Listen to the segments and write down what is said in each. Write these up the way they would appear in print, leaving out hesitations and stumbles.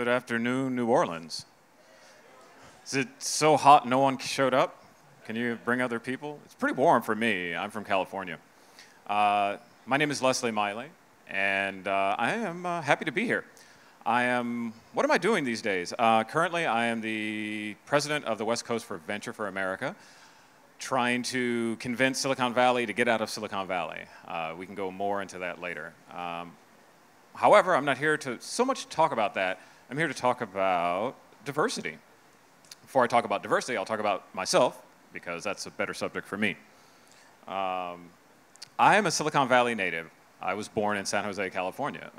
Good afternoon, New Orleans. Is it so hot no one showed up? Can you bring other people? It's pretty warm for me. I'm from California. My name is Leslie Miley, and I am happy to be here. What am I doing these days? Currently, I am the president of the West Coast for Venture for America, trying to convince Silicon Valley to get out of Silicon Valley. We can go more into that later. However, I'm not here to so much talk about that. I'm here to talk about diversity. Before I talk about diversity, I'll talk about myself, because that's a better subject for me. I am a Silicon Valley native. I was born in San Jose, California.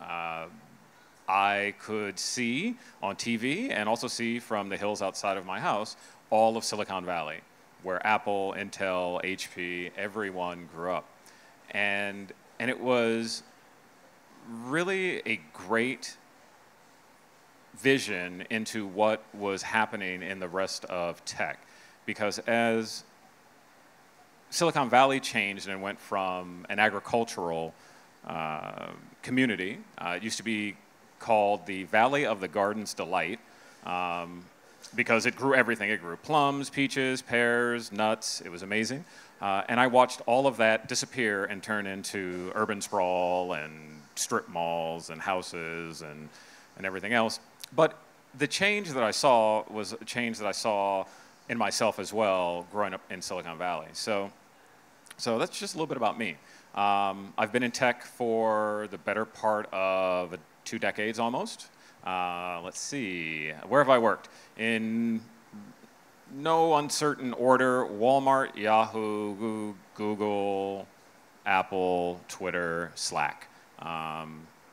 I could see on TV and also see from the hills outside of my house all of Silicon Valley, where Apple, Intel, HP, everyone grew up. And it was really a great vision into what was happening in the rest of tech. Because as Silicon Valley changed and went from an agricultural community, it used to be called the Valley of the Garden's Delight, because it grew everything. It grew plums, peaches, pears, nuts. It was amazing. And I watched all of that disappear and turn into urban sprawl and strip malls and houses and everything else. But the change that I saw was a change that I saw in myself as well, growing up in Silicon Valley. So that's just a little bit about me. I've been in tech for the better part of 2 decades almost. Let's see, where have I worked? In no uncertain order: Walmart, Yahoo, Google, Apple, Twitter, Slack.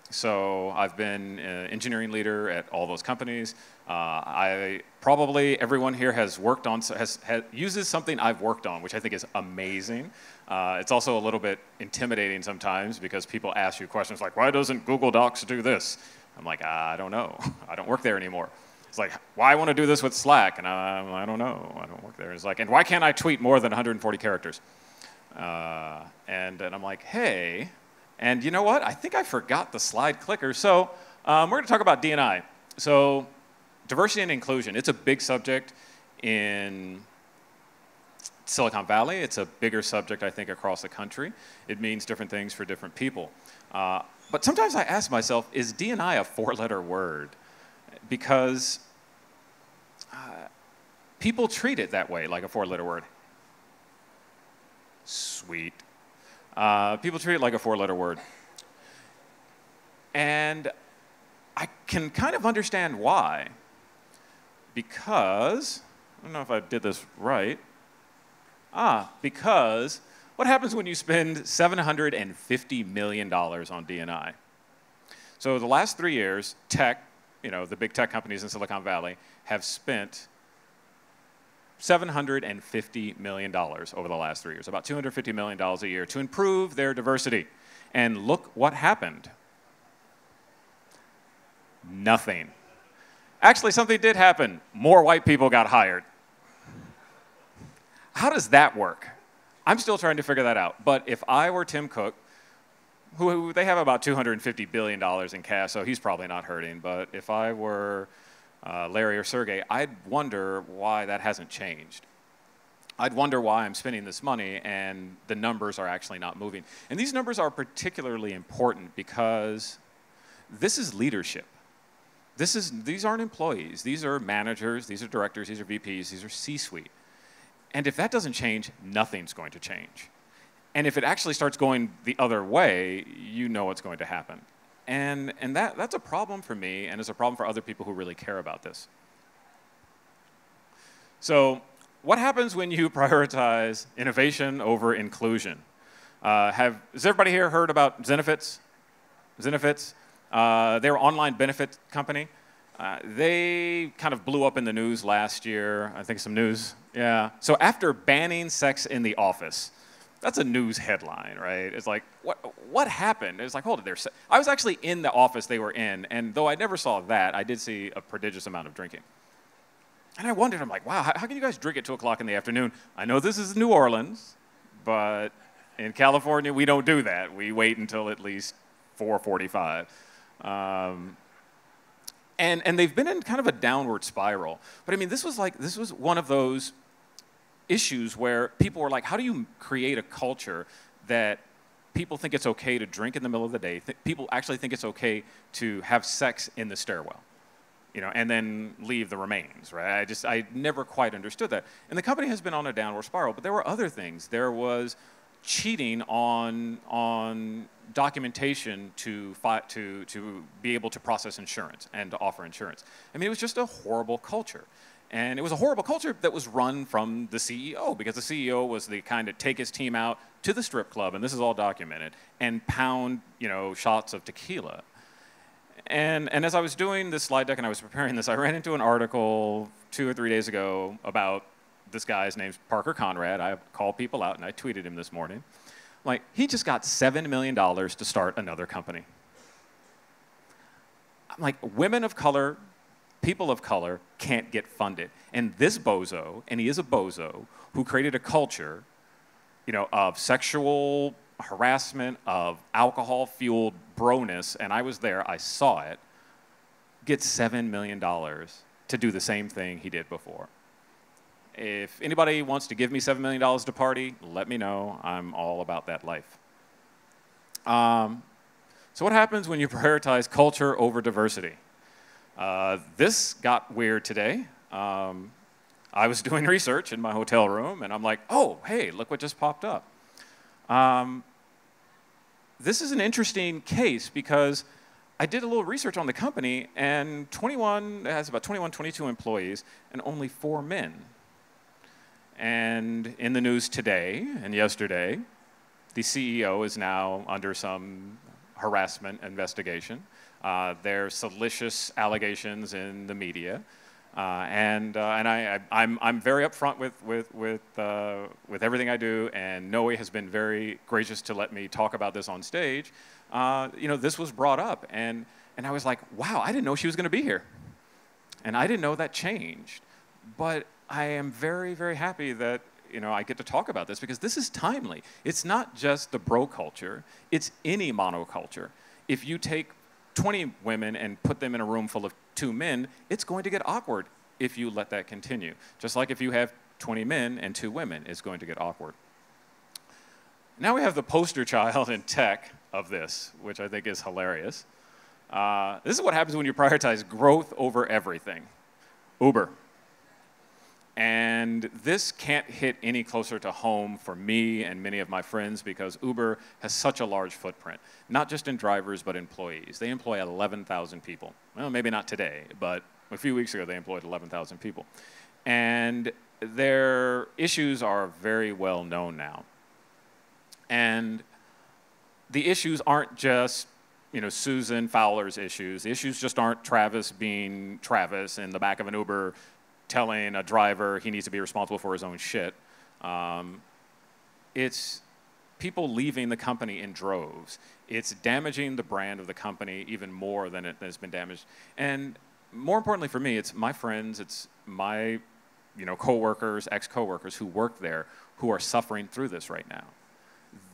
So I've been an engineering leader at all those companies. Probably everyone here has worked on, uses something I've worked on, which I think is amazing. It's also a little bit intimidating sometimes because people ask you questions like, why doesn't Google Docs do this? I'm like, I don't know. I don't work there anymore. It's like, why I want to do this with Slack? And I don't know. I don't work there. It's like, and why can't I tweet more than 140 characters? And I'm like, hey. And you know what? I think I forgot the slide clicker. So we're going to talk about D&I. So diversity and inclusion, it's a big subject in Silicon Valley. It's a bigger subject, I think, across the country. It means different things for different people. But sometimes I ask myself, is D&I a 4-letter word? Because people treat it that way, like a 4-letter word. Sweet. People treat it like a 4-letter word. And I can kind of understand why. Because, I don't know if I did this right. Because what happens when you spend $750 million on D&I? So the last 3 years, tech, the big tech companies in Silicon Valley have spent $750 million over the last 3 years, about $250 million a year to improve their diversity. And look what happened. Nothing. Actually, something did happen. More white people got hired. How does that work? I'm still trying to figure that out. But if I were Tim Cook, who they have about $250 billion in cash, so he's probably not hurting. But if I were Larry or Sergey, I'd wonder why that hasn't changed. I'd wonder why I'm spending this money and the numbers are actually not moving. And these numbers are particularly important because this is leadership. These aren't employees. These are managers, these are directors, these are VPs, these are C-suite. And if that doesn't change, nothing's going to change. And if it actually starts going the other way, you know what's going to happen. And that's a problem for me, and it's a problem for other people who really care about this. So what happens when you prioritize innovation over inclusion? Has everybody here heard about Zenefits? Zenefits, they're an online benefit company. They kind of blew up in the news last year. I think some news, yeah. So after banning sex in the office, that's a news headline, right? It's like, what happened? It's like, hold it, I was actually in the office they were in, and though I never saw that, I did see a prodigious amount of drinking. And I wondered, I'm like, wow, how can you guys drink at 2 o'clock in the afternoon? I know this is New Orleans, but in California, we don't do that. We wait until at least 4:45. And they've been in kind of a downward spiral. But I mean, this was one of those issues where people were like, how do you create a culture that people think it's okay to drink in the middle of the day, people actually think it's okay to have sex in the stairwell, and then leave the remains, right? I never quite understood that. And the company has been on a downward spiral, but there were other things. There was cheating on documentation to be able to process insurance and to offer insurance. I mean, it was just a horrible culture. And it was a horrible culture that was run from the CEO, because the CEO was the kind of take his team out to the strip club, and this is all documented, and pound, shots of tequila. And as I was doing this slide deck and I was preparing this, I ran into an article 2 or 3 days ago about this guy's name's Parker Conrad. I called people out and I tweeted him this morning. Like, he just got $7 million to start another company. I'm like, women of color, people of color can't get funded. And this bozo, and he is a bozo, who created a culture, of sexual harassment, of alcohol-fueled broness, and I was there, I saw it, gets $7 million to do the same thing he did before. If anybody wants to give me $7 million to party, let me know. I'm all about that life. So what happens when you prioritize culture over diversity? This got weird today. I was doing research in my hotel room, and I'm like, oh, hey, look what just popped up. This is an interesting case because I did a little research on the company, and it has about 21, 22 employees, and only 4 men. And in the news today and yesterday, the CEO is now under some harassment investigation. There's salacious allegations in the media. I'm very upfront with everything I do, and Noe has been very gracious to let me talk about this on stage. This was brought up, and I was like, wow, I didn't know she was going to be here. And I didn't know that changed. But I am very, very happy that I get to talk about this, because this is timely. It's not just the bro culture, it's any monoculture. If you take 20 women and put them in a room full of 2 men, it's going to get awkward if you let that continue. Just like if you have 20 men and 2 women, it's going to get awkward. Now we have the poster child in tech of this, which I think is hilarious. This is what happens when you prioritize growth over everything. Uber. And this can't hit any closer to home for me and many of my friends, because Uber has such a large footprint, not just in drivers, but employees. They employ 11,000 people. Well, maybe not today, but a few weeks ago they employed 11,000 people. And their issues are very well known now. And the issues aren't just Susan Fowler's issues. The issues just aren't Travis being Travis in the back of an Uber telling a driver he needs to be responsible for his own shit. It's people leaving the company in droves. It's damaging the brand of the company even more than it has been damaged. And more importantly for me, it's my friends, it's my coworkers, ex-coworkers who work there, who are suffering through this right now.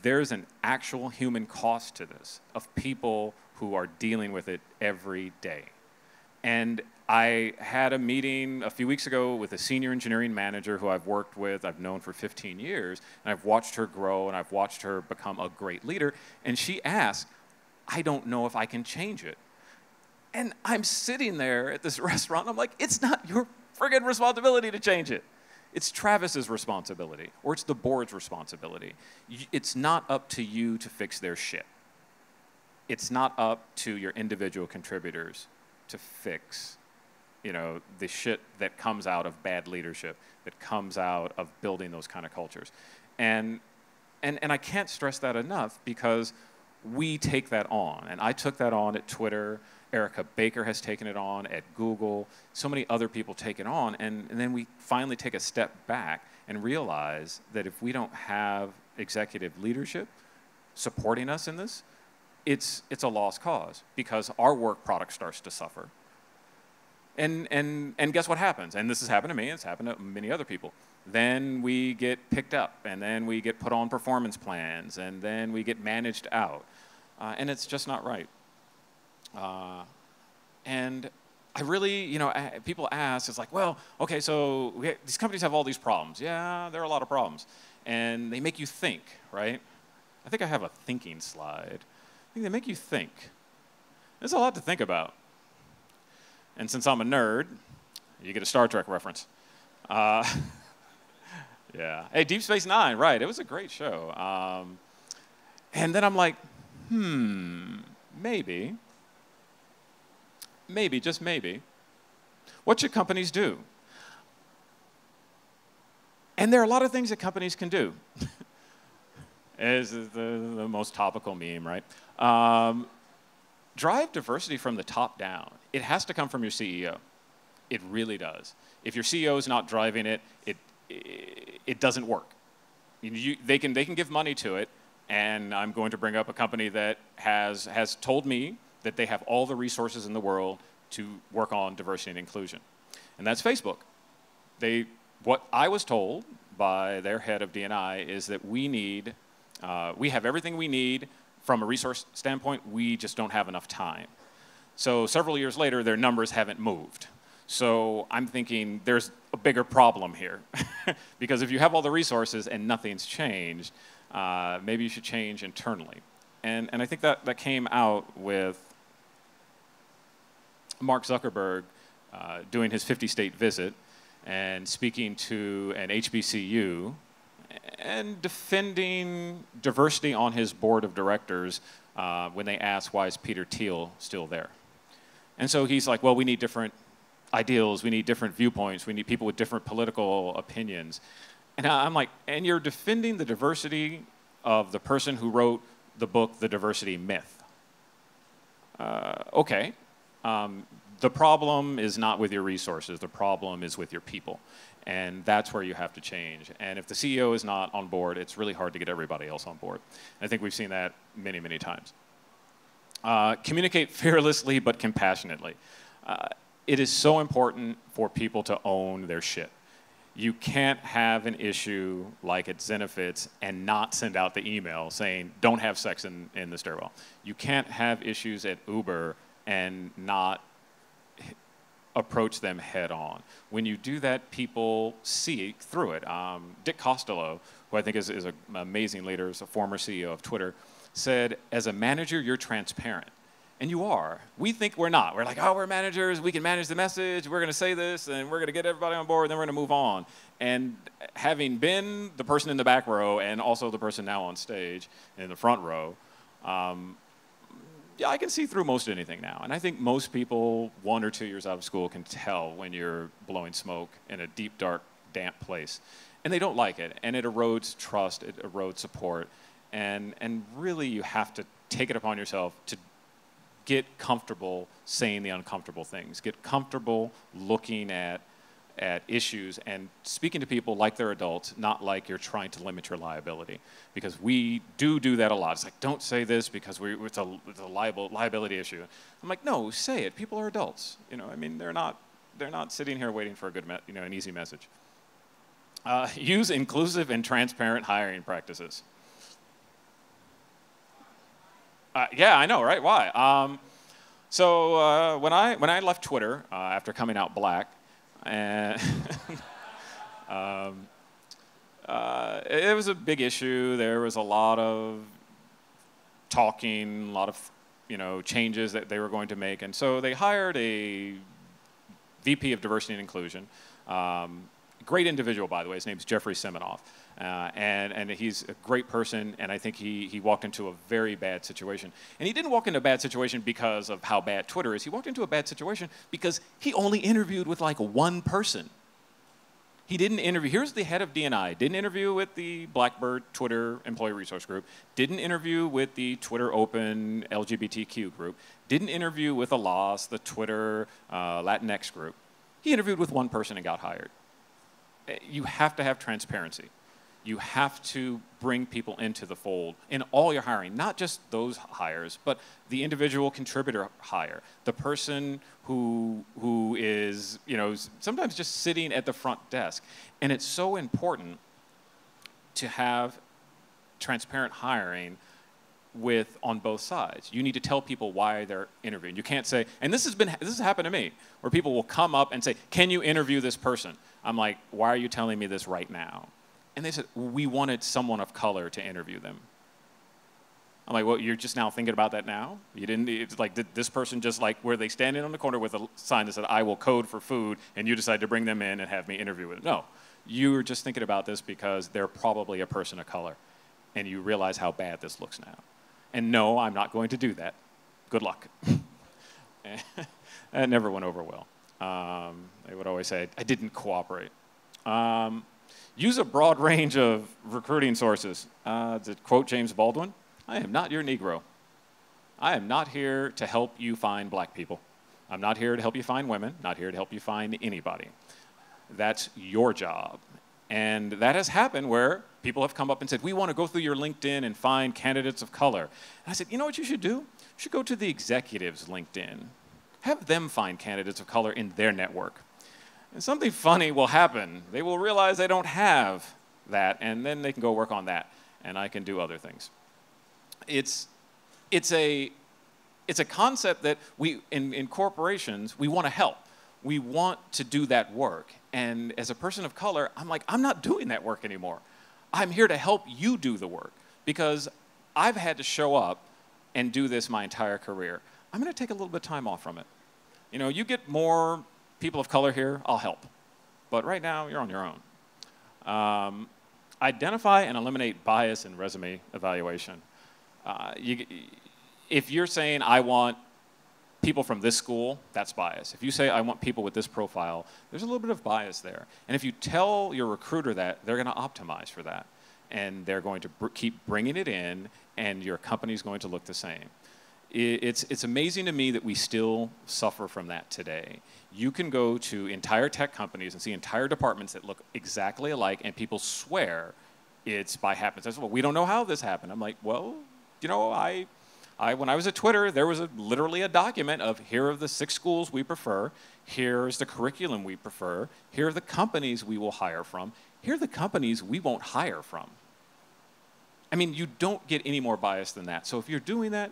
There's an actual human cost to this, of people who are dealing with it every day. And I had a meeting a few weeks ago with a senior engineering manager who I've worked with, I've known for 15 years, and I've watched her grow, and I've watched her become a great leader. And she asked, I don't know if I can change it. And I'm sitting there at this restaurant, and I'm like, it's not your friggin' responsibility to change it. It's Travis's responsibility, or it's the board's responsibility. It's not up to you to fix their shit. It's not up to your individual contributors to fix the shit that comes out of bad leadership, that comes out of building those kind of cultures. And I can't stress that enough, because we take that on. And I took that on at Twitter. Erica Baker has taken it on at Google. So many other people take it on. And then we finally take a step back and realize that if we don't have executive leadership supporting us in this, it's a lost cause, because our work product starts to suffer. And guess what happens? And this has happened to me, it's happened to many other people. Then we get picked up, and then we get put on performance plans, and then we get managed out. And it's just not right. And I really, people ask, it's like, well, okay, so these companies have all these problems. Yeah, there are a lot of problems. And they make you think, right? I think I have a thinking slide. I think they make you think. There's a lot to think about. And since I'm a nerd, you get a Star Trek reference. Yeah. Hey, Deep Space Nine, right. It was a great show. And then I'm like, maybe, just maybe, what should companies do? And there are a lot of things that companies can do. Is the most topical meme, right? Drive diversity from the top down. It has to come from your CEO. It really does. If your CEO is not driving it, it doesn't work. They can give money to it, and I'm going to bring up a company that has told me that they have all the resources in the world to work on diversity and inclusion, and that's Facebook. What I was told by their head of D&I is that we have everything we need from a resource standpoint, we just don't have enough time. So several years later, their numbers haven't moved. So I'm thinking there's a bigger problem here. Because if you have all the resources and nothing's changed, maybe you should change internally. And I think that came out with Mark Zuckerberg doing his 50-state visit and speaking to an HBCU and defending diversity on his board of directors when they asked, why is Peter Thiel still there? And so he's like, well, we need different ideals, we need different viewpoints, we need people with different political opinions. And I'm like, and you're defending the diversity of the person who wrote the book, The Diversity Myth. Okay. The problem is not with your resources, the problem is with your people. And that's where you have to change. And if the CEO is not on board, it's really hard to get everybody else on board. And I think we've seen that many, many times. Communicate fearlessly but compassionately. It is so important for people to own their shit. You can't have an issue like at Zenefits and not send out the email saying, don't have sex in the stairwell. You can't have issues at Uber and not approach them head on. When you do that, people see through it. Dick Costolo, who I think is an amazing leader, is a former CEO of Twitter, said, as a manager, you're transparent. And you are. We think we're not. We're like, oh, we're managers, we can manage the message, we're going to say this, and we're going to get everybody on board, then we're going to move on. And having been the person in the back row and also the person now on stage in the front row, yeah, I can see through most anything now. And I think most people 1 or 2 years out of school can tell when you're blowing smoke in a deep, dark, damp place. And they don't like it. And it erodes trust, it erodes support. And really you have to take it upon yourself to get comfortable saying the uncomfortable things. Get comfortable looking at issues and speaking to people like they're adults, not like you're trying to limit your liability. Because we do that a lot. It's like, don't say this because it's a liability issue. I'm like, no, say it. People are adults. I mean, they're not sitting here waiting for a good, an easy message. Use inclusive and transparent hiring practices. Yeah, I know, right? Why? So when I left Twitter after coming out black, and it was a big issue. There was a lot of talking, a lot of changes that they were going to make, and so they hired a VP of Diversity and Inclusion. Great individual, by the way. His name's Jeffrey Seminoff. And he's a great person, and I think he walked into a very bad situation. And he didn't walk into a bad situation because of how bad Twitter is. He walked into a bad situation because he only interviewed with like one person. He didn't interview. Here's the head of D&I. Didn't interview with the Blackbird Twitter Employee Resource Group. Didn't interview with the Twitter Open LGBTQ group. Didn't interview with ALAS, the Twitter Latinx group. He interviewed with one person and got hired. You have to have transparency. You have to bring people into the fold in all your hiring, not just those hires, but the individual contributor hire, the person who is, sometimes just sitting at the front desk. And it's so important to have transparent hiring on both sides. You need to tell people why they're interviewing. You can't say, and this has happened to me, where people will come up and say, can you interview this person? I'm like, why are you telling me this right now? And they said, we wanted someone of color to interview them. I'm like, well, you're just now thinking about that now? You didn't, it's like, did this person just like, were they standing on the corner with a sign that said, I will code for food, and you decide to bring them in and have me interview with them? No, you were just thinking about this because they're probably a person of color, and you realize how bad this looks now. And no, I'm not going to do that. Good luck. It never went over well. They would always say, I didn't cooperate. Use a broad range of recruiting sources. To quote James Baldwin, I am not your Negro. I am not here to help you find black people. I'm not here to help you find women, not here to help you find anybody. That's your job. And that has happened where people have come up and said, we want to go through your LinkedIn and find candidates of color. And I said, you know what you should do? You should go to the executives' LinkedIn. Have them find candidates of color in their network. And something funny will happen. They will realize they don't have that, and then they can go work on that, and I can do other things. It's a concept that we, in corporations, we want to help. We want to do that work. And as a person of color, I'm like, I'm not doing that work anymore. I'm here to help you do the work because I've had to show up and do this my entire career. I'm going to take a little bit of time off from it. You know, you get more people of color here, I'll help. But right now, you're on your own. Identify and eliminate bias in resume evaluation. If you're saying, I want people from this school, that's bias. If you say, I want people with this profile, there's a little bit of bias there. And if you tell your recruiter that, they're going to optimize for that. And they're going to keep bringing it in, and your company's going to look the same. It's amazing to me that we still suffer from that today. You can go to entire tech companies and see entire departments that look exactly alike, and people swear it's by happenstance. Well, we don't know how this happened. I'm like, well, you know, when I was at Twitter, there was literally a document of here are the 6 schools we prefer, here's the curriculum we prefer, here are the companies we will hire from, here are the companies we won't hire from. I mean, you don't get any more bias than that. So if you're doing that,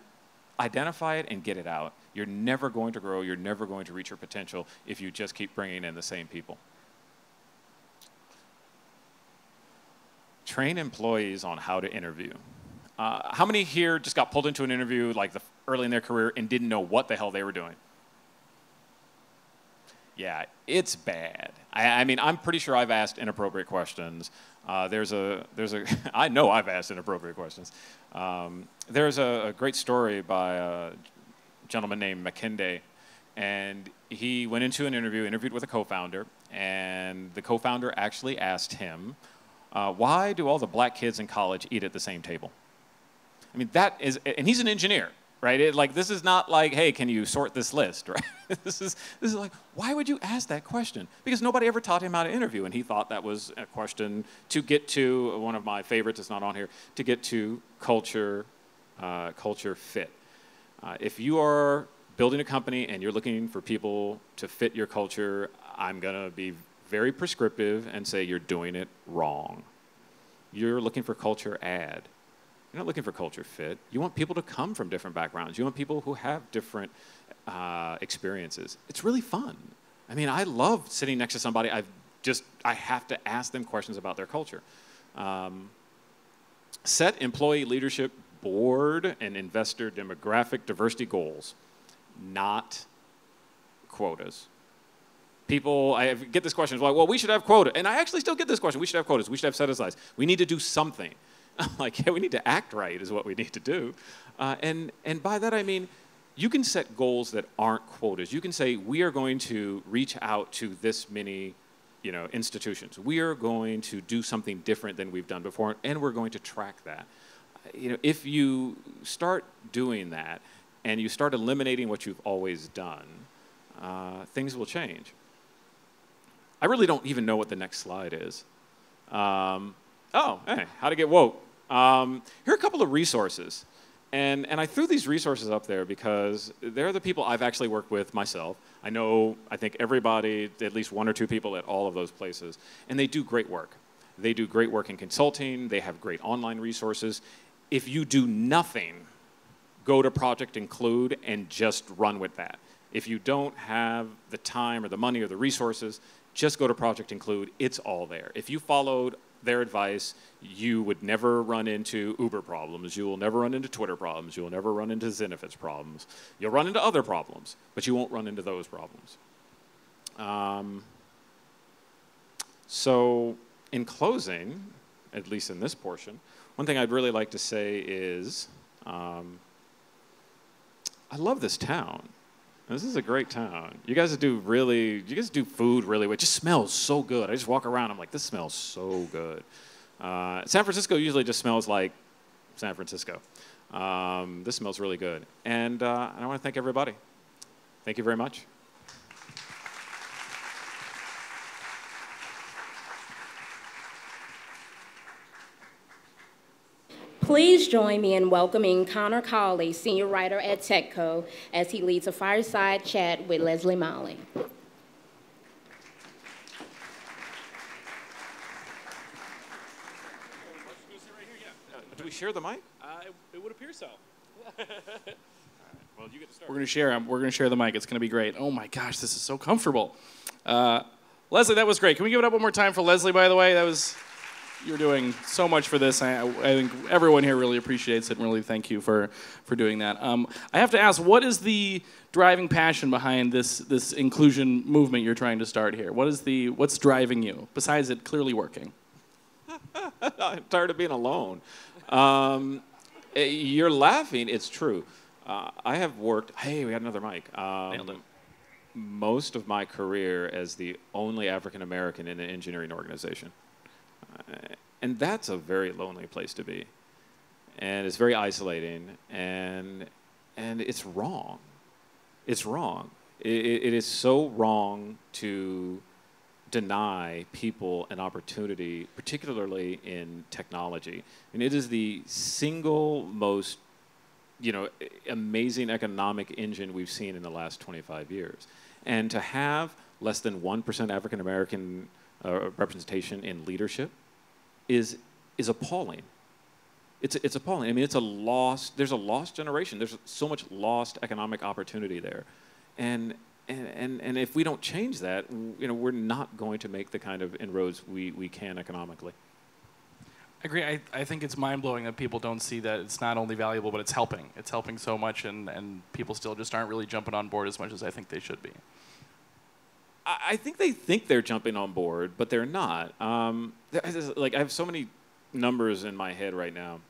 identify it and get it out. You're never going to grow, you're never going to reach your potential if you just keep bringing in the same people. Train employees on how to interview. How many here just got pulled into an interview like early in their career and didn't know what the hell they were doing? Yeah, it's bad. I mean, I'm pretty sure I've asked inappropriate questions. I know I've asked inappropriate questions. There's a great story by a gentleman named McKinday, and he went into an interviewed with a co-founder, and the co-founder actually asked him, why do all the black kids in college eat at the same table? I mean, that is, and he's an engineer, right? This is not like, hey, can you sort this list, right? This is like, why would you ask that question? Because nobody ever taught him how to interview, and he thought that was a question to get to, one of my favorites, it's not on here, to get to culture fit. If you are building a company and you're looking for people to fit your culture, I'm gonna be very prescriptive and say you're doing it wrong. You're looking for culture add. You're not looking for culture fit. You want people to come from different backgrounds. You want people who have different experiences. It's really fun. I mean, I love sitting next to somebody. I have to ask them questions about their culture. Set employee leadership board and investor demographic diversity goals, not quotas. People, I get this question, like, well, we should have quota. And I actually still get this question. We should have quotas. We should have set-asides. We need to do something. I'm like, yeah, we need to act right is what we need to do. And by that I mean, you can set goals that aren't quotas. You can say, we are going to reach out to this many institutions. We are going to do something different than we've done before, and we're going to track that. If you start doing that, and you start eliminating what you've always done, things will change. I really don't even know what the next slide is. Oh, hey, how to get woke. Here are a couple of resources. And I threw these resources up there because they're the people I've actually worked with myself. I think everybody, at least 1 or 2 people at all of those places, and they do great work. They do great work in consulting. They have great online resources. If you do nothing go to Project Include and just run with that. If you don't have the time or the money or the resources, just go to Project Include. It's all there. If you followed their advice, you would never run into Uber problems. You will never run into Twitter problems. You will never run into Zenefits problems. You'll run into other problems, but you won't run into those problems. So in closing, at least in this portion, one thing I'd really like to say is I love this town. This is a great town. You guys do food really well. It just smells so good. I just walk around, I'm like, this smells so good. San Francisco usually just smells like San Francisco. This smells really good. And I want to thank everybody. Thank you very much. Please join me in welcoming Connor Cawley, senior writer at TechCo, as he leads a fireside chat with Leslie Miley. Do we share the mic? It would appear so. Well, you get to start. We're going to share the mic. It's going to be great. Oh my gosh, this is so comfortable. Leslie, that was great. Can we give it up one more time for Leslie, by the way? You're doing so much for this. I think everyone here really appreciates it, and really thank you for doing that. I have to ask, what is the driving passion behind this inclusion movement you're trying to start here? What's driving you, besides it clearly working? I'm tired of being alone. You're laughing. It's true. I have worked. Hey, we got another mic. Nailed it. Most of my career as the only African American in an engineering organization. And that's a very lonely place to be. And it's very isolating, and it's wrong. It's wrong. It is so wrong to deny people an opportunity, particularly in technology. And it is the single most, amazing economic engine we've seen in the last 25 years. And to have less than 1% African American representation in leadership is appalling. It's appalling. I mean, there's a lost generation. There's so much lost economic opportunity there. And if we don't change that, we're not going to make the kind of inroads we can economically. I agree. I think it's mind-blowing that people don't see that it's not only valuable, but it's helping. It's helping so much, and people still just aren't really jumping on board as much as I think they should be. I think they think they're jumping on board, but they're not. I have so many numbers in my head right now.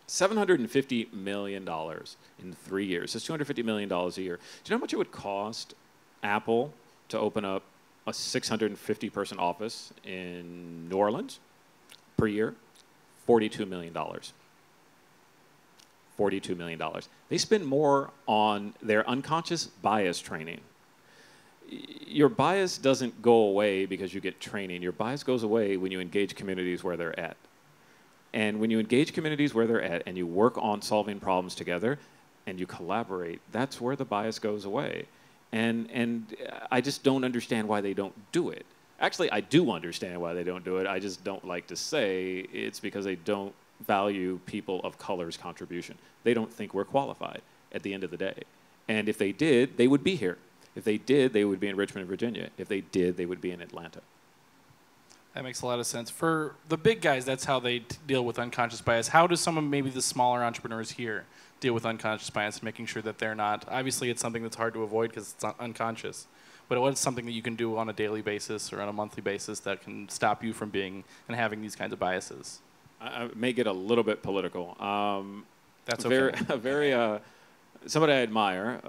$750 million in 3 years. That's $250 million a year. Do you know how much it would cost Apple to open up a 650-person office in New Orleans per year? $42 million. $42 million. They spend more on their unconscious bias training. Your bias doesn't go away because you get training. Your bias goes away when you engage communities where they're at. And when you engage communities where they're at and you work on solving problems together and you collaborate, that's where the bias goes away. And I just don't understand why they don't do it. Actually, I do understand why they don't do it. I just don't like to say it's because they don't value people of color's contribution. They don't think we're qualified at the end of the day. And if they did, they would be here. If they did, they would be in Richmond, Virginia. If they did, they would be in Atlanta. That makes a lot of sense. For the big guys, that's how they deal with unconscious bias. How do some of maybe the smaller entrepreneurs here deal with unconscious bias and making sure that they're not? Obviously, it's something that's hard to avoid because it's unconscious. But what is something that you can do on a daily basis or on a monthly basis that can stop you from being and having these kinds of biases? I may get a little bit political. That's okay. Somebody I admire,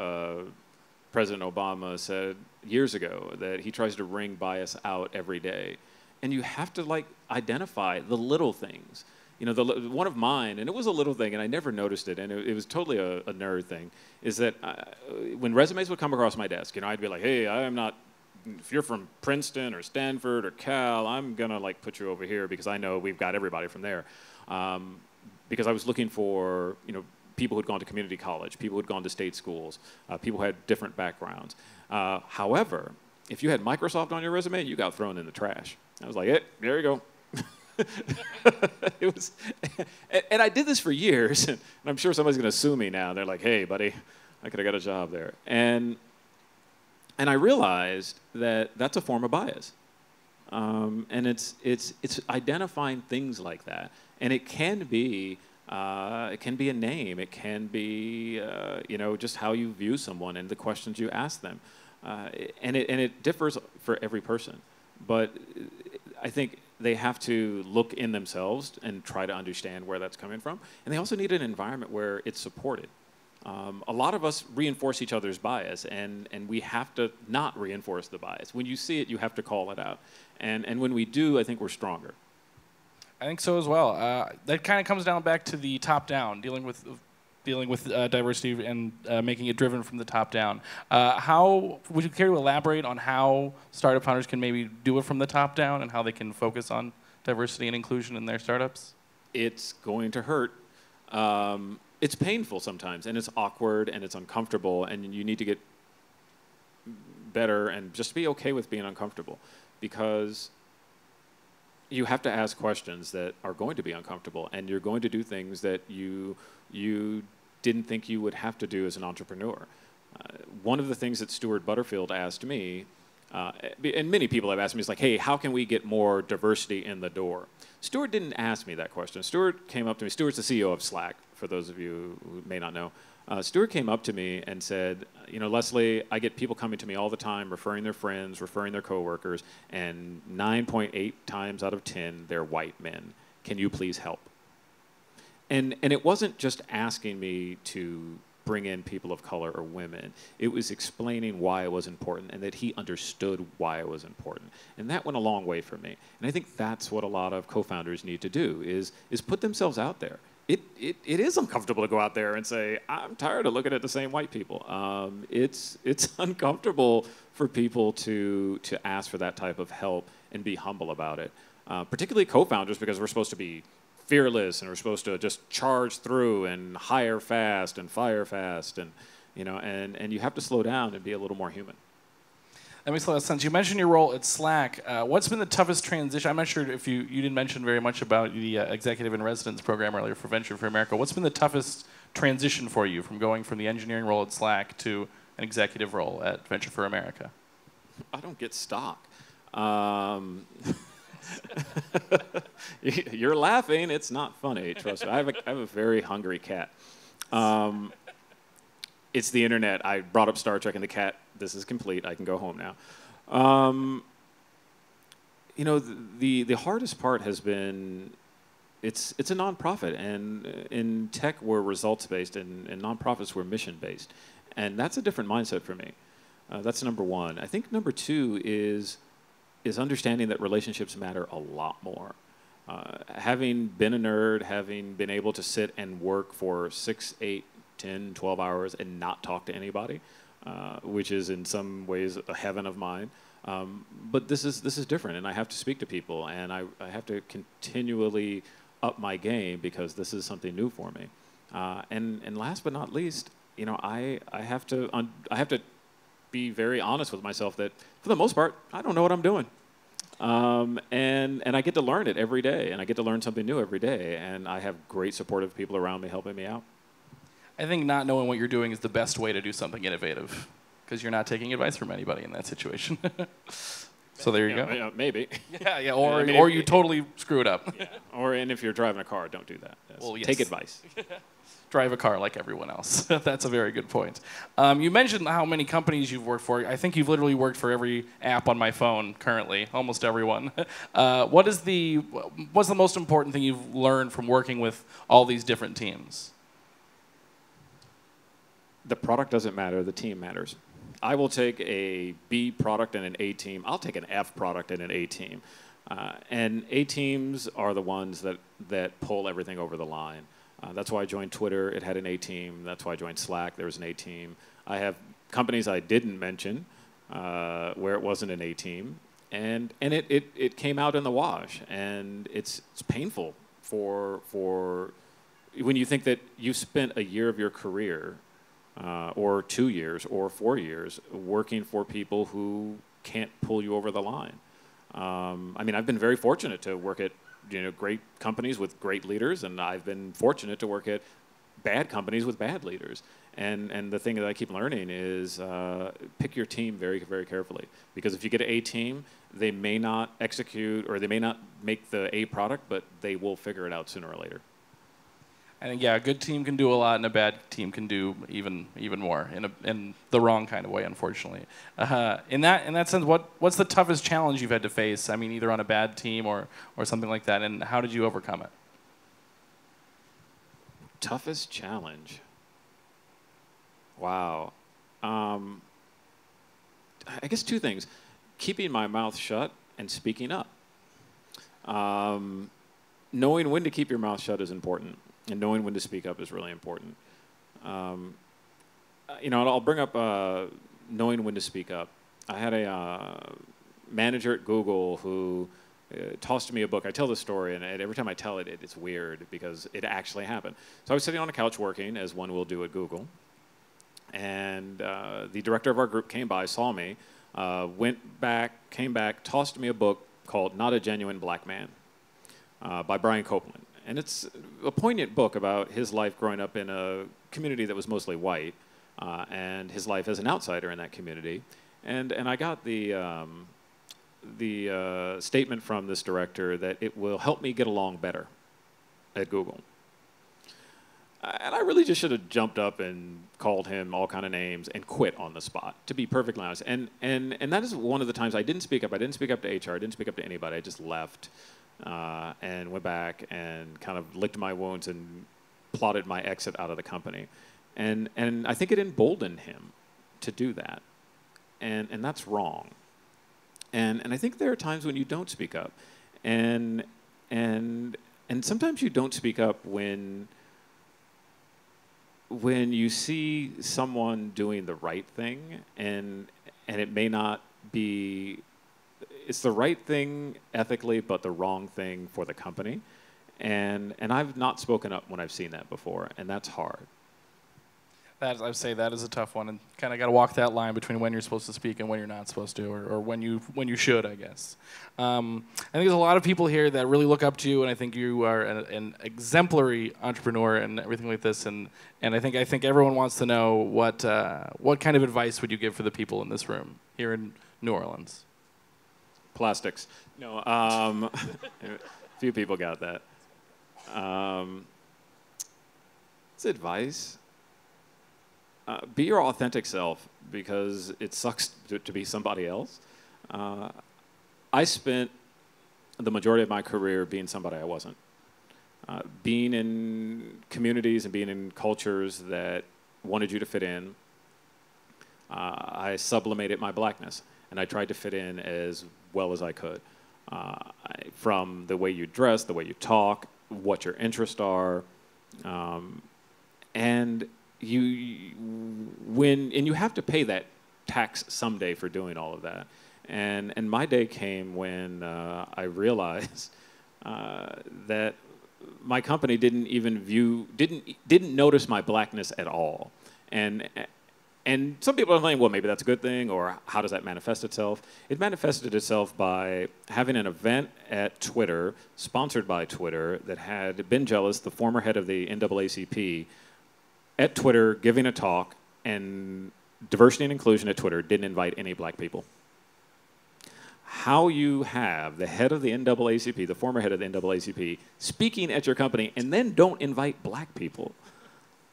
President Obama said years ago that he tries to wring bias out every day. And you have to identify the little things. One of mine, and it was a little thing, and I never noticed it, and it was totally a nerd thing, is that when resumes would come across my desk, I'd be like, hey, if you're from Princeton or Stanford or Cal, I'm gonna put you over here because I know we've got everybody from there. Because I was looking for, people who'd gone to community college, people who'd gone to state schools, people who had different backgrounds. However, if you had Microsoft on your resume, you got thrown in the trash. I was like, there you go. It was, and I did this for years, and I'm sure somebody's going to sue me now. They're like, "Hey, buddy, I could have got a job there," and I realized that that's a form of bias, and it's identifying things like that, and it can be a name, it can be just how you view someone and the questions you ask them, and it differs for every person, but I think they have to look in themselves and try to understand where that's coming from. And they also need an environment where it's supported. A lot of us reinforce each other's bias, and we have to not reinforce the bias. When you see it, you have to call it out. And when we do, I think we're stronger. I think so as well. That kind of comes down back to the top-down, dealing with diversity and making it driven from the top down. How would you care to elaborate on how startup founders can maybe do it from the top down and how they can focus on diversity and inclusion in their startups? It's going to hurt. It's painful sometimes, and it's awkward, and it's uncomfortable, and you need to get better and just be okay with being uncomfortable, because you have to ask questions that are going to be uncomfortable, and you're going to do things that you didn't think you would have to do as an entrepreneur. One of the things that Stuart Butterfield asked me, and many people have asked me, is like, hey, how can we get more diversity in the door? Stuart didn't ask me that question. Stuart came up to me. Stuart's the CEO of Slack, for those of you who may not know. Stuart came up to me and said, Leslie, I get people coming to me all the time, referring their friends, referring their coworkers, and 9.8 times out of 10, they're white men. Can you please help? And it wasn't just asking me to bring in people of color or women. It was explaining why it was important and that he understood why it was important. And that went a long way for me. And I think that's what a lot of co-founders need to do, is put themselves out there. It is uncomfortable to go out there and say, I'm tired of looking at the same white people. It's uncomfortable for people to ask for that type of help and be humble about it, particularly co-founders, because we're supposed to be fearless and we're supposed to just charge through and hire fast and fire fast, and you have to slow down and be a little more human. That makes a lot of sense. You mentioned your role at Slack. What's been the toughest transition? I'm not sure if you didn't mention very much about the Executive in Residence program earlier for Venture for America. What's been the toughest transition for you from going from the engineering role at Slack to an executive role at Venture for America? I don't get stock. You're laughing. It's not funny. Trust me. I have a very hungry cat. It's the internet. I brought up Star Trek and the cat. This is complete. I can go home now. The hardest part has been it's a nonprofit, and in tech we're results based, and in nonprofits we're mission based, and that's a different mindset for me. That's number one. I think number two is understanding that relationships matter a lot more. Having been a nerd, having been able to sit and work for 6, 8, 10, 12 hours and not talk to anybody, which is in some ways a heaven of mine. But this is different, and I have to speak to people, and I have to continually up my game because this is something new for me. And last but not least, I have to be very honest with myself that for the most part, I don't know what I'm doing. And I get to learn it every day, and I get to learn something new every day, and I have great supportive people around me helping me out. I think not knowing what you're doing is the best way to do something innovative, because you're not taking advice from anybody in that situation. So there you go. Yeah, maybe. Yeah, or you totally screw it up. Yeah. And if you're driving a car, don't do that. Well, yes. Take advice. Drive a car like everyone else. That's a very good point. You mentioned how many companies you've worked for. I think you've literally worked for every app on my phone currently, almost everyone. What's the most important thing you've learned from working with all these different teams? The product doesn't matter, the team matters. I will take a B product and an A team. I'll take an F product and an A team. And A teams are the ones that pull everything over the line. That's why I joined Twitter. It had an A team. That's why I joined Slack. There was an A team. I have companies I didn't mention where it wasn't an A team. And it came out in the wash. And it's painful for when you think that you spent a year of your career or 2 years or 4 years working for people who can't pull you over the line. I've been very fortunate to work at great companies with great leaders, and I've been fortunate to work at bad companies with bad leaders. And the thing that I keep learning is pick your team very, very carefully. Because if you get an A team, they may not execute or they may not make the A product, but they will figure it out sooner or later. And yeah, a good team can do a lot, and a bad team can do even more in the wrong kind of way, unfortunately. In that sense, what's the toughest challenge you've had to face? I mean, either on a bad team or something like that, and how did you overcome it? Toughest challenge. Wow. I guess two things: keeping my mouth shut and speaking up. Knowing when to keep your mouth shut is important. And knowing when to speak up is really important. I'll bring up knowing when to speak up. I had a manager at Google who tossed me a book. I tell this story, and every time I tell it, it's weird because it actually happened. So I was sitting on a couch working, as one will do at Google, and the director of our group came by, saw me, came back, tossed me a book called Not a Genuine Black Man by Brian Copeland. And it's a poignant book about his life growing up in a community that was mostly white, and his life as an outsider in that community. And I got the statement from this director that it will help me get along better at Google. And I really just should have jumped up and called him all kind of names and quit on the spot, to be perfectly honest. And that is one of the times I didn't speak up. I didn't speak up to HR. I didn't speak up to anybody. I just left. And went back and kind of licked my wounds and plotted my exit out of the company. And I think it emboldened him to do that. And that's wrong. And I think there are times when you don't speak up. And sometimes you don't speak up when you see someone doing the right thing and it may not be, it's the right thing ethically, but the wrong thing for the company. And I've not spoken up when I've seen that before, and that's hard. I would say that is a tough one, and kind of got to walk that line between when you're supposed to speak and when you're not supposed to, or when you should, I guess. I think there's a lot of people here that really look up to you, and I think you are an exemplary entrepreneur and everything like this. And I think everyone wants to know what kind of advice would you give for the people in this room here in New Orleans? Plastics. No, a few people got that. It's advice. Be your authentic self, because it sucks to be somebody else. I spent the majority of my career being somebody I wasn't. Being in communities and being in cultures that wanted you to fit in, I sublimated my blackness, and I tried to fit in as well as I could. From the way you dress, the way you talk, what your interests are, and you have to pay that tax someday for doing all of that. And my day came when I realized that my company didn't notice my blackness at all. And some people are saying, well, maybe that's a good thing, or how does that manifest itself? It manifested itself by having an event at Twitter, sponsored by Twitter, that had Ben Jealous, the former head of the NAACP, at Twitter giving a talk, and diversity and inclusion at Twitter didn't invite any black people. How you have the head of the NAACP, the former head of the NAACP, speaking at your company and then don't invite black people.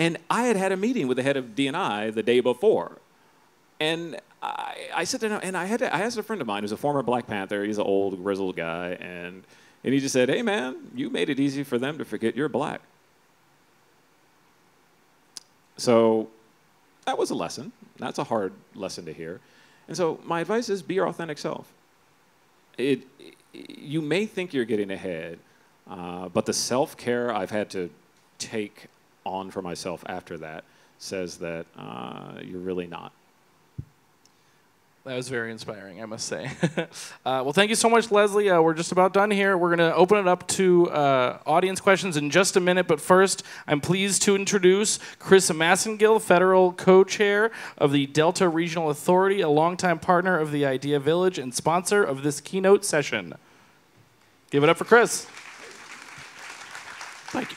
And I had a meeting with the head of D&I the day before. And I sat down and I asked a friend of mine who's a former Black Panther. He's an old, grizzled guy. And he just said, hey, man, you made it easy for them to forget you're black. So that was a lesson. That's a hard lesson to hear. And so my advice is be your authentic self. You may think you're getting ahead, but the self-care I've had to take on for myself after that says that you're really not. That was very inspiring, I must say. Well, thank you so much, Leslie. We're just about done here. We're going to open it up to audience questions in just a minute. But first, I'm pleased to introduce Chris Massengill, Federal Co-Chair of the Delta Regional Authority, a longtime partner of the Idea Village and sponsor of this keynote session. Give it up for Chris. Thank you.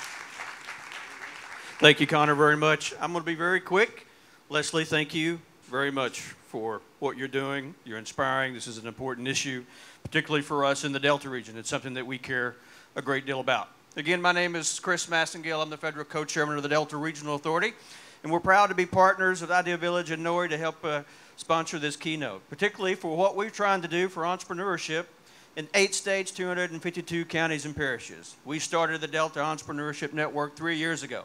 Thank you, Connor, very much. I'm going to be very quick. Leslie, thank you very much for what you're doing. You're inspiring. This is an important issue, particularly for us in the Delta region. It's something that we care a great deal about. Again, my name is Chris Massengale. I'm the federal co-chairman of the Delta Regional Authority, and we're proud to be partners with Idea Village and NORI to help sponsor this keynote, particularly for what we're trying to do for entrepreneurship in 8 states, 252 counties and parishes. We started the Delta Entrepreneurship Network 3 years ago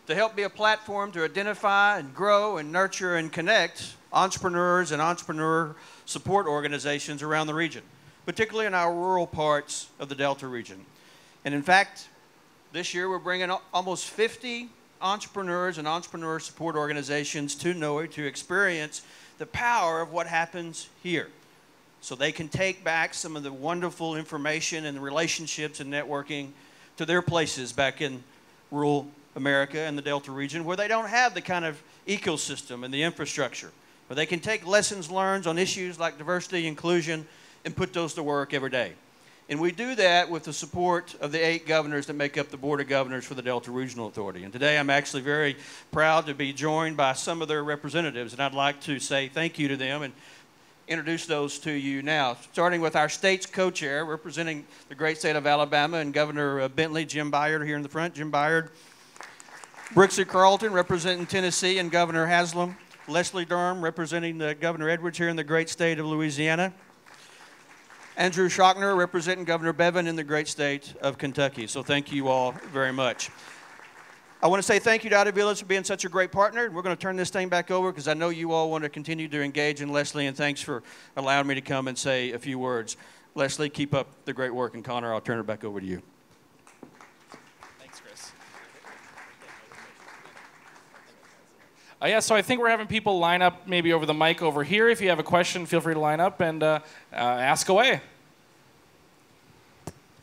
to help be a platform to identify and grow and nurture and connect entrepreneurs and entrepreneur support organizations around the region, particularly in our rural parts of the Delta region. And in fact, this year we're bringing almost 50 entrepreneurs and entrepreneur support organizations to NORI to experience the power of what happens here, so they can take back some of the wonderful information and the relationships and networking to their places back in rural America and the Delta region, where they don't have the kind of ecosystem and the infrastructure, where they can take lessons learned on issues like diversity, inclusion, and put those to work every day. And we do that with the support of the 8 governors that make up the Board of Governors for the Delta Regional Authority. And today I'm actually very proud to be joined by some of their representatives, and I'd like to say thank you to them and introduce those to you now, starting with our state's co-chair representing the great state of Alabama and Governor Bentley, Jim Byard here in the front. Jim Byard. Brooksy Carlton representing Tennessee and Governor Haslam. Leslie Durham representing Governor Edwards here in the great state of Louisiana. Andrew Schochner representing Governor Bevin in the great state of Kentucky. So thank you all very much. I want to say thank you to Idea Village for being such a great partner. We're going to turn this thing back over because I know you all want to continue to engage in Leslie, and thanks for allowing me to come and say a few words. Leslie, keep up the great work, and Connor, I'll turn it back over to you. Thanks, Chris. Yeah, so I think we're having people line up maybe over the mic over here. If you have a question, feel free to line up and ask away.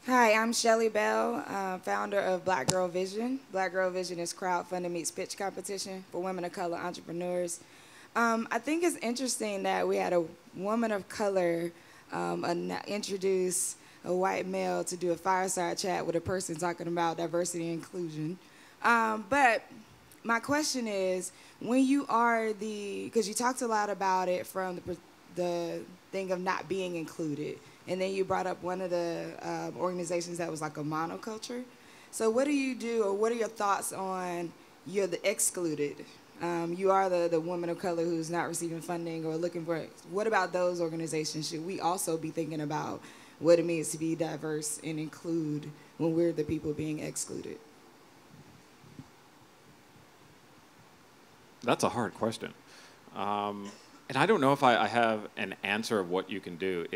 Hi, I'm Shelly Bell, founder of Black Girl Vision. Black Girl Vision is crowdfunding meets pitch competition for women of color entrepreneurs. I think it's interesting that we had a woman of color introduce a white male to do a fireside chat with a person talking about diversity and inclusion. But my question is, when you are because you talked a lot about it from the thing of not being included, and then you brought up one of the organizations that was like a monoculture. So what do you do, or what are your thoughts on you're the excluded? You are the woman of color who's not receiving funding or looking for it. What about those organizations? Should we also be thinking about what it means to be diverse and include when we're the people being excluded? That's a hard question. And I don't know if I have an answer of what you can do.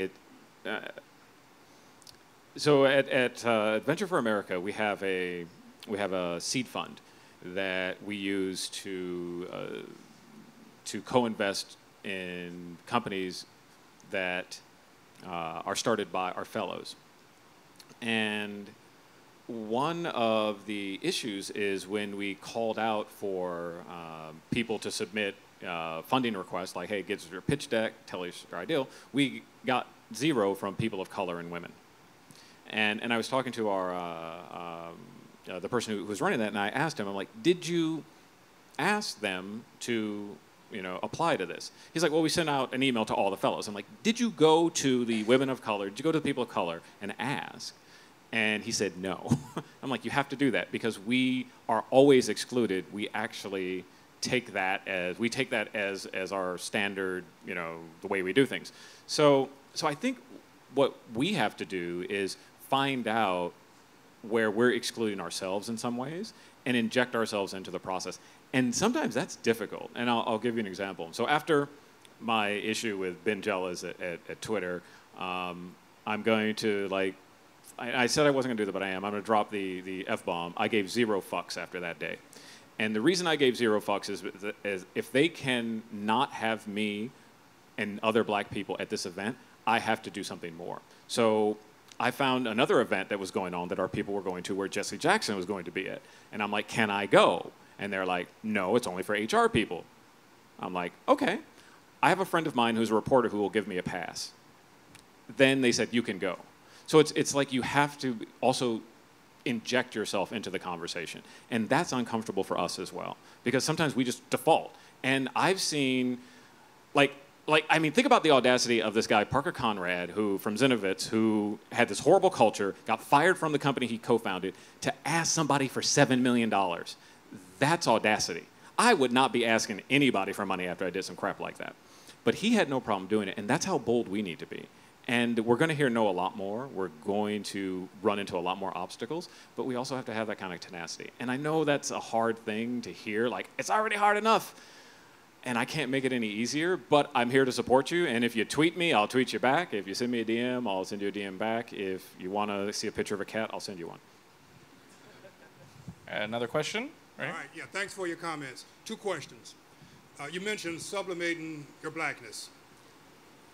So at Venture for America, we have a seed fund that we use to co-invest in companies that are started by our fellows. And one of the issues is when we called out for people to submit funding requests, like, hey, get us your pitch deck, tell us your ideal, we got 0 from people of color and women. And I was talking to the person who was running that, and I asked him, I'm like, did you ask them to apply to this? He's like, well, we sent out an email to all the fellows. I'm like, did you go to the women of color, did you go to the people of color and ask? And he said no. I'm like, you have to do that because we are always excluded. We actually take that as our standard, the way we do things. So I think what we have to do is find out where we're excluding ourselves in some ways and inject ourselves into the process. And sometimes that's difficult. And I'll give you an example. So after my issue with Ben Jealous at Twitter, I'm going to I said I wasn't going to do that, but I am. I'm going to drop the F-bomb. I gave 0 fucks after that day. And the reason I gave 0 fucks is if they can not have me and other black people at this event, I have to do something more. So I found another event that was going on that our people were going to where Jesse Jackson was going to be at. And I'm like, can I go? And they're like, no, it's only for HR people. I'm like, okay. I have a friend of mine who's a reporter who will give me a pass. Then they said, you can go. So it's like you have to also inject yourself into the conversation. And that's uncomfortable for us as well, because sometimes we just default. And I've seen, I mean, think about the audacity of this guy, Parker Conrad, who from Zinovitz, who had this horrible culture, got fired from the company he co-founded to ask somebody for $7 million. That's audacity. I would not be asking anybody for money after I did some crap like that. But he had no problem doing it, and that's how bold we need to be. And we're going to hear no a lot more. We're going to run into a lot more obstacles, but we also have to have that kind of tenacity. And I know that's a hard thing to hear, like, it's already hard enough. And I can't make it any easier, but I'm here to support you. And if you tweet me, I'll tweet you back. If you send me a DM, I'll send you a DM back. If you want to see a picture of a cat, I'll send you one. Another question? All right, yeah, thanks for your comments. 2 questions. You mentioned sublimating your blackness.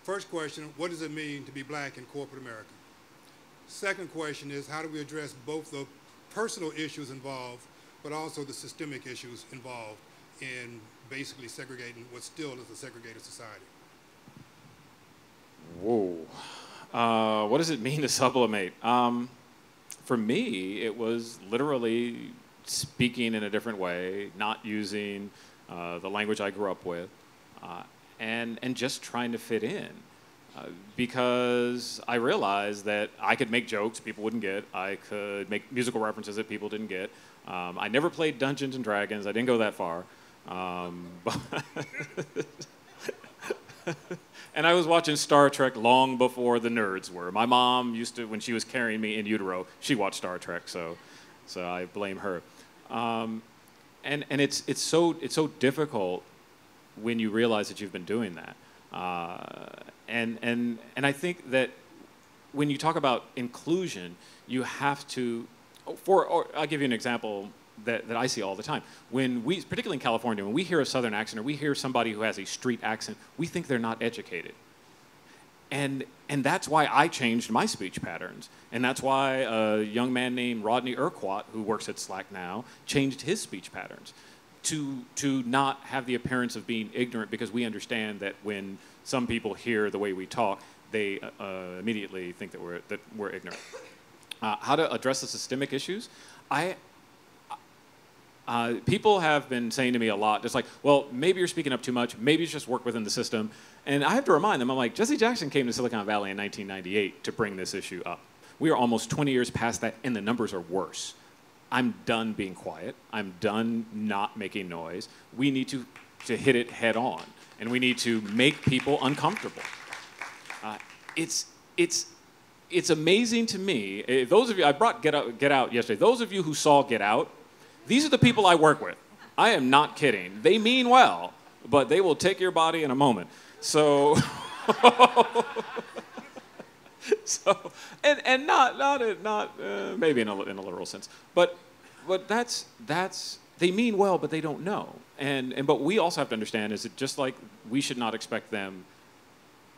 First question, what does it mean to be black in corporate America? Second question is, how do we address both the personal issues involved, but also the systemic issues involved in basically segregating what still is a segregated society? Whoa. What does it mean to sublimate? For me, it was literally speaking in a different way, not using the language I grew up with, and just trying to fit in. Because I realized that I could make jokes people wouldn't get. I could make musical references that people didn't get. I never played Dungeons and Dragons. I didn't go that far. And I was watching Star Trek long before the nerds were. My mom used to, when she was carrying me in utero, she watched Star Trek, so I blame her. And it's so difficult when you realize that you've been doing that. And I think that when you talk about inclusion, you have to, or I'll give you an example that I see all the time. When we, particularly in California, when we hear a Southern accent or we hear somebody who has a street accent, we think they're not educated. And that's why I changed my speech patterns. And that's why a young man named Rodney Urquhart, who works at Slack now, changed his speech patterns to not have the appearance of being ignorant, because we understand that when some people hear the way we talk, they immediately think that we're ignorant. How to address the systemic issues? People have been saying to me a lot, just like, well, maybe you're speaking up too much, maybe you just work within the system. And I have to remind them, I'm like, Jesse Jackson came to Silicon Valley in 1998 to bring this issue up. We are almost 20 years past that, and the numbers are worse. I'm done being quiet. I'm done not making noise. We need to hit it head on, and we need to make people uncomfortable. It's amazing to me. Those of you, I brought Get Out yesterday. Those of you who saw Get Out, these are the people I work with. I am not kidding. They mean well, but they will take your body in a moment. So, and not maybe in a literal sense, but that's they mean well, but they don't know. But we also have to understand is that just like we should not expect them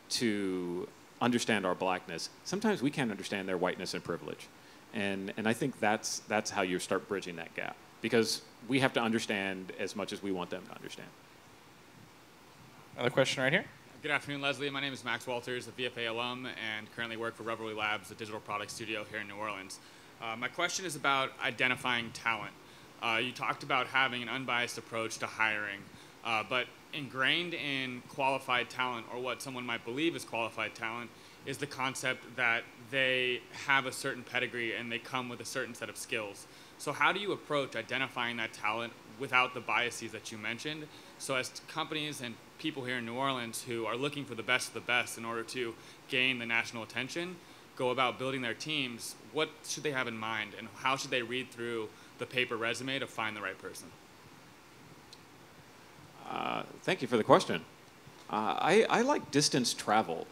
to understand our blackness, sometimes we can't understand their whiteness and privilege. And I think that's how you start bridging that gap, because we have to understand as much as we want them to understand. Another question right here. Good afternoon, Leslie. My name is Max Walters, a VFA alum, and currently work for Revelry Labs, a digital product studio here in New Orleans. My question is about identifying talent. You talked about having an unbiased approach to hiring, but ingrained in qualified talent, or what someone might believe is qualified talent, is the concept that they have a certain pedigree and they come with a certain set of skills. So how do you approach identifying that talent without the biases that you mentioned? So as companies and people here in New Orleans who are looking for the best of the best in order to gain the national attention, go about building their teams, what should they have in mind, and how should they read through the paper resume to find the right person? Thank you for the question. I like distance traveled,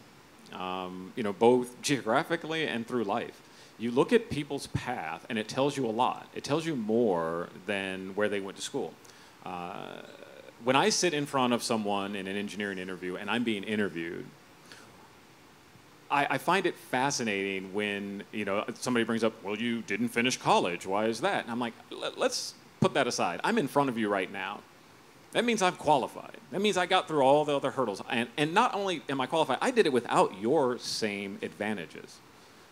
both geographically and through life. You look at people's path, and it tells you a lot. It tells you more than where they went to school. When I sit in front of someone in an engineering interview and I'm being interviewed, I find it fascinating when somebody brings up, well, you didn't finish college. Why is that? And I'm like, let's put that aside. I'm in front of you right now. That means I'm qualified. That means I got through all the other hurdles. And not only am I qualified, I did it without your same advantages.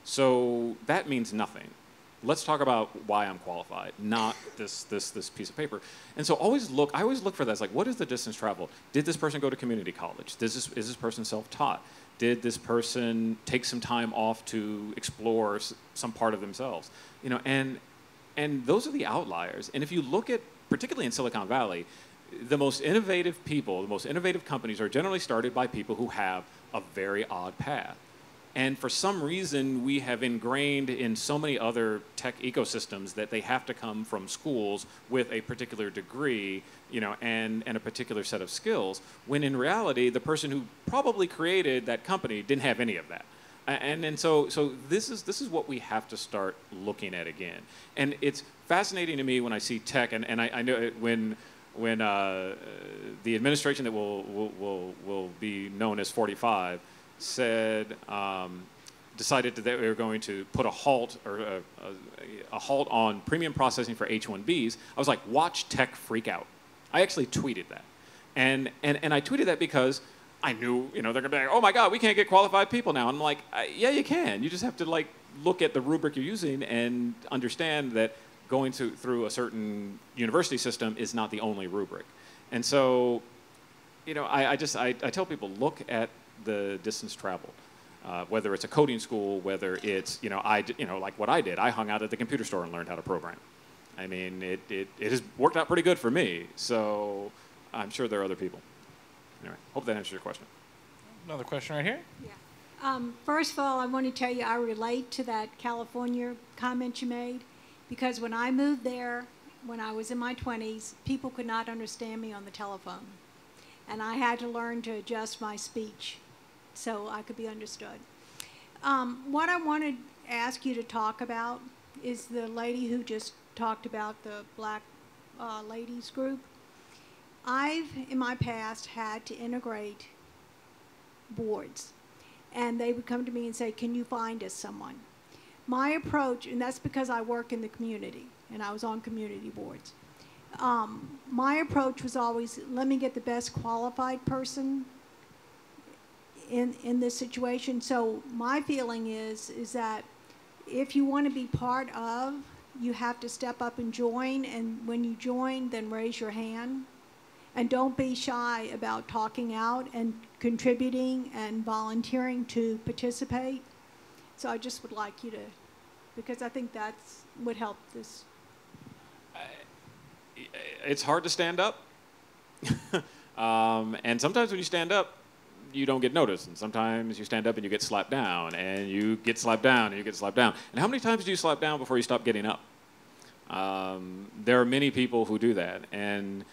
So that means nothing. let's talk about why I'm qualified, not this piece of paper. And so I always look for that. It's like, what is the distance traveled? Did this person go to community college? Is this person self-taught? Did this person take some time off to explore some part of themselves? You know, and those are the outliers. And if you look at, particularly in Silicon Valley, the most innovative people, the most innovative companies are generally started by people who have a very odd path. And for some reason, we have ingrained in so many other tech ecosystems that they have to come from schools with a particular degree, you know, and a particular set of skills, when in reality, the person who probably created that company didn't have any of that. And so this is what we have to start looking at again. And it's fascinating to me when I see tech, and I know when the administration that will be known as 45 said, decided that they were going to put a halt on premium processing for H-1Bs, I was like, watch tech freak out. I actually tweeted that. And I tweeted that because I knew, you know, they're going to be like, oh my God, we can't get qualified people now. And I'm like, yeah, you can. You just have to like look at the rubric you're using and understand that going through a certain university system is not the only rubric. And so, you know, I tell people, look at the distance traveled, whether it's a coding school, whether it's, you know, like what I did. I hung out at the computer store and learned how to program. I mean, it has worked out pretty good for me. So I'm sure there are other people. Anyway, hope that answers your question. Another question right here. Yeah. First of all, I want to tell you I relate to that California comment you made, because when I moved there, when I was in my 20s, people could not understand me on the telephone. And I had to learn to adjust my speech so I could be understood. What I want to ask you to talk about is the lady who just talked about the Black ladies group. I've, in my past, had to integrate boards. And they would come to me and say, can you find us someone? My approach, and that's because I work in the community, and I was on community boards. My approach was always, let me get the best qualified person in this situation. So my feeling is that if you want to be part of, you have to step up and join. And when you join, then raise your hand. And don't be shy about talking out and contributing and volunteering to participate. So I just would like you to, because I think that's would help this. It's hard to stand up. And sometimes when you stand up, you don't get noticed. And sometimes you stand up and you get slapped down, and you get slapped down, and you get slapped down. And how many times do you slap down before you stop getting up? There are many people who do that. And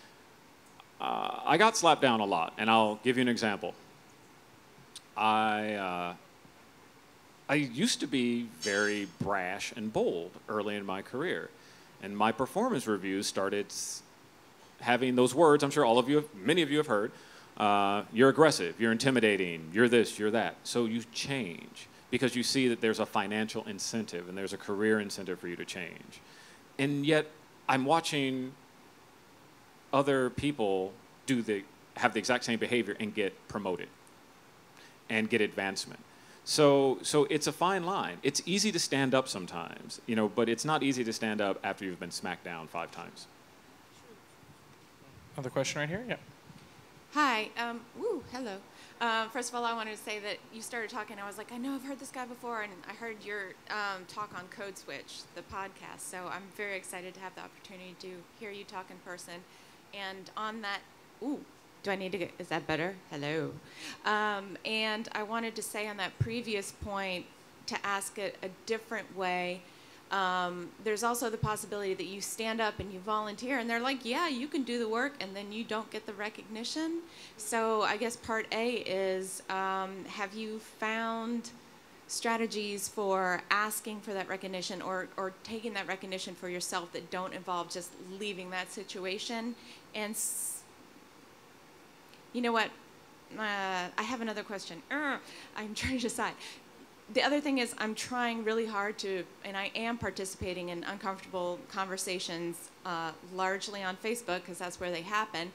I got slapped down a lot, and I'll give you an example. I used to be very brash and bold early in my career, and my performance reviews started having those words. I'm sure many of you have heard. You're aggressive, you're intimidating, you're this, you're that. So you change because you see that there's a financial incentive and there's a career incentive for you to change. And yet I'm watching other people have the exact same behavior and get promoted and get advancement. So it's a fine line. It's easy to stand up sometimes, you know, but it's not easy to stand up after you've been smacked down 5 times. Another question right here. Yeah. Hi. Hello. First of all, I wanted to say that you started talking. I was like, I know I've heard this guy before, and I heard your talk on Code Switch, the podcast. So I'm very excited to have the opportunity to hear you talk in person. And on that, do I need to get, is that better? Hello. And I wanted to say on that previous point, to ask it a different way, there's also the possibility that you stand up and you volunteer, and they're like, yeah, you can do the work, and then you don't get the recognition. So I guess part A is, have you found strategies for asking for that recognition or taking that recognition for yourself that don't involve just leaving that situation? And you know what? I have another question. I'm trying to decide. The other thing is I'm trying really hard to, and I am participating in uncomfortable conversations largely on Facebook because that's where they happen.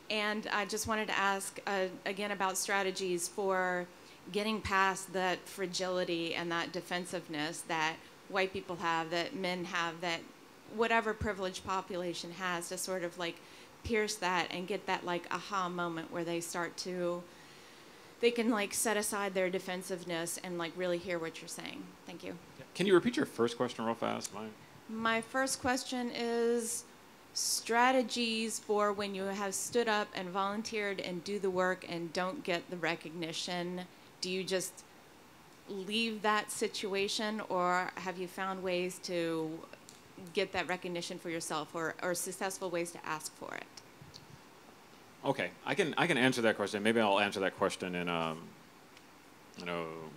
And I just wanted to ask again about strategies for getting past that fragility and that defensive that white people have, that men have, that whatever privileged population has, to sort of like pierce that and get that like aha moment where they can like set aside their defensiveness and like really hear what you're saying. Thank you. Can you repeat your first question real fast? My first question is strategies for when you have stood up and volunteered and do the work and don't get the recognition. Do you just leave that situation, or have you found ways to get that recognition for yourself, or successful ways to ask for it? Okay, I can answer that question. Maybe I'll answer that question in a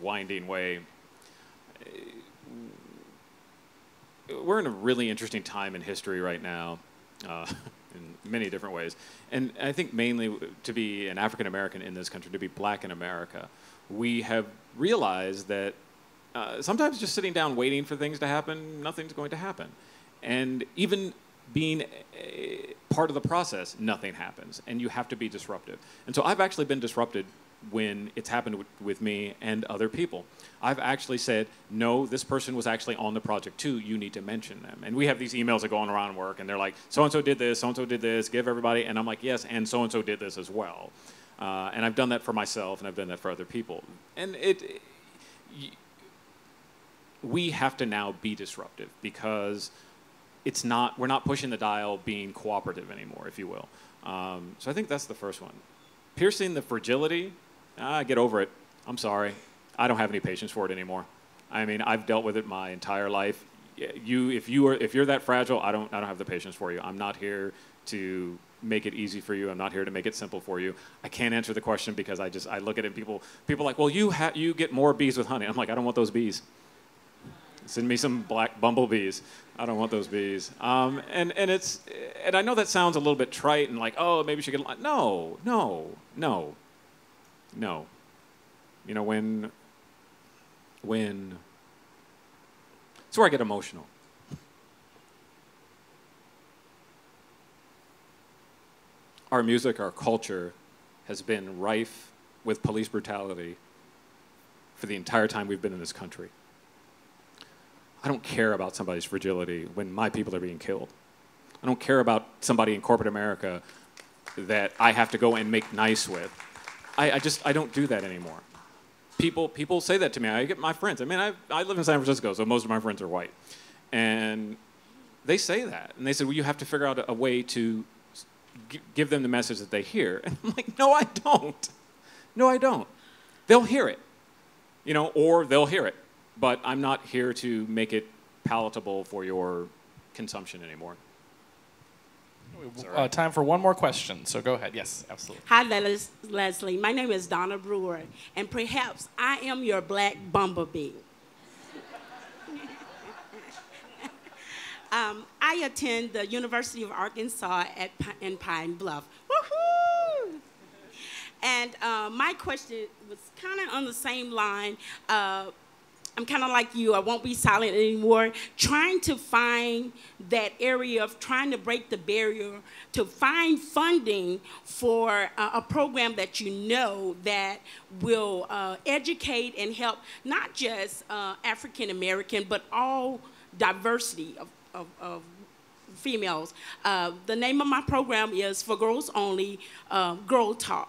winding way. We're in a really interesting time in history right now, in many different ways. And I think mainly to be an African American in this country, to be black in America, we have realized that sometimes just sitting down waiting for things to happen, nothing's going to happen. And even being part of the process, nothing happens. And you have to be disruptive. And so I've actually been disrupted when it's happened with me and other people. I've actually said, no, this person was actually on the project too, you need to mention them. And we have these emails that go on around work, and they're like, so-and-so did this, so-and-so did this, give everybody, and I'm like, yes, and so-and-so did this as well. And I've done that for myself, and I've done that for other people. And we have to now be disruptive, because we're not pushing the dial being cooperative anymore, if you will. So I think that's the first one. Piercing the fragility, get over it. I'm sorry. I don't have any patience for it anymore. I mean, I've dealt with it my entire life. If you're that fragile, I don't have the patience for you. I'm not here to make it easy for you. I'm not here to make it simple for you. I can't answer the question because I look at it and people are like, well, you get more bees with honey. I'm like, I don't want those bees. Send me some black bumblebees. I don't want those bees. And I know that sounds a little bit trite and like, oh, maybe she could. No. You know, when it's where I get emotional. Our music, our culture has been rife with police brutality for the entire time we've been in this country. I don't care about somebody's fragility when my people are being killed. I don't care about somebody in corporate America that I have to go and make nice with. I don't do that anymore. People say that to me. I get my friends. I mean, I live in San Francisco, so most of my friends are white. And they say that. And they said, well, you have to figure out a way to give them the message that they hear. And I'm like, no, I don't. No, I don't. They'll hear it, or they'll hear it. But I'm not here to make it palatable for your consumption anymore. Time for one more question, so go ahead. Yes, absolutely. Hi, Leslie. My name is Donna Brewer, and perhaps I am your black bumblebee. I attend the University of Arkansas in Pine Bluff. Woohoo! And my question was kind of on the same line. I'm kind of like you. I won't be silent anymore. Trying to find that area of trying to break the barrier to find funding for a program that that will educate and help not just African American, but all diversity of females. The name of my program is For Girls Only, Girl Talk,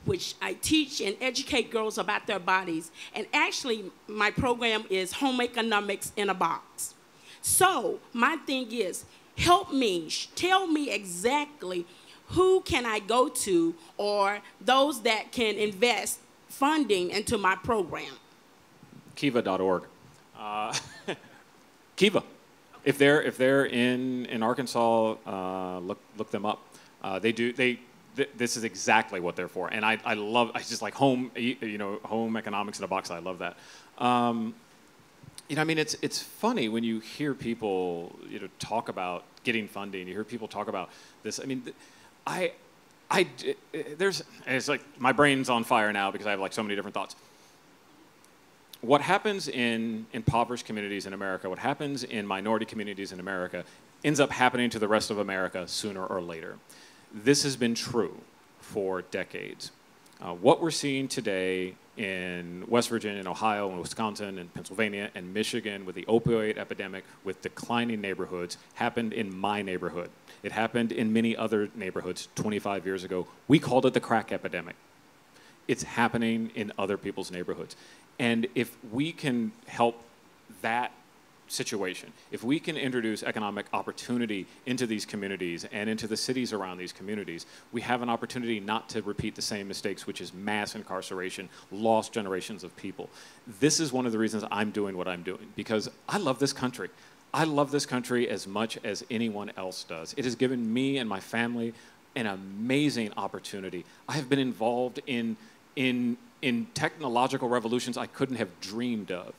which I teach and educate girls about their bodies. And actually, my program is Home Economics in a Box. So my thing is, help me, tell me exactly who can I go to, or those that can invest funding into my program. Kiva.org. Kiva. If they're in Arkansas, look them up. This is exactly what they're for, and I just like home economics in a box. I love that. I mean, it's funny when you hear people talk about getting funding. You hear people talk about this. I mean, it's like my brain's on fire now because I have like so many different thoughts. What happens in impoverished communities in America, what happens in minority communities in America, ends up happening to the rest of America sooner or later. This has been true for decades. What we're seeing today in West Virginia and Ohio and Wisconsin and Pennsylvania and Michigan with the opioid epidemic with declining neighborhoods happened in my neighborhood. It happened in many other neighborhoods 25 years ago. We called it the crack epidemic. It's happening in other people's neighborhoods. And if we can help that situation, if we can introduce economic opportunity into these communities and into the cities around these communities, we have an opportunity not to repeat the same mistakes, which is mass incarceration, lost generations of people. This is one of the reasons I'm doing what I'm doing, because I love this country. I love this country as much as anyone else does. It has given me and my family an amazing opportunity. I have been involved in technological revolutions I couldn't have dreamed of.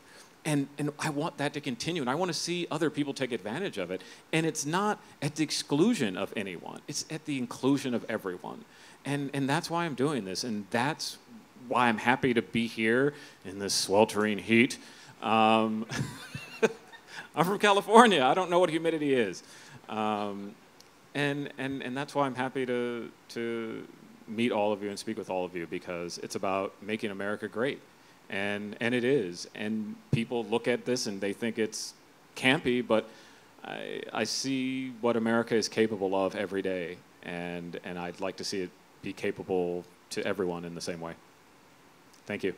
And I want that to continue, and I want to see other people take advantage of it. And it's not at the exclusion of anyone. It's at the inclusion of everyone. And that's why I'm doing this, and that's why I'm happy to be here in this sweltering heat. I'm from California. I don't know what humidity is. And that's why I'm happy to meet all of you and speak with all of you, because it's about making America great. And it is. And people look at this and they think it's campy, but I see what America is capable of every day. And I'd like to see it be capable to everyone in the same way. Thank you.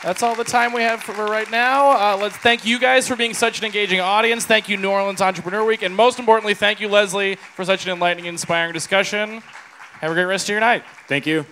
That's all the time we have for right now. Let's thank you guys for being such an engaging audience. Thank you, New Orleans Entrepreneur Week. And most importantly, thank you, Leslie, for such an enlightening and inspiring discussion. Have a great rest of your night. Thank you.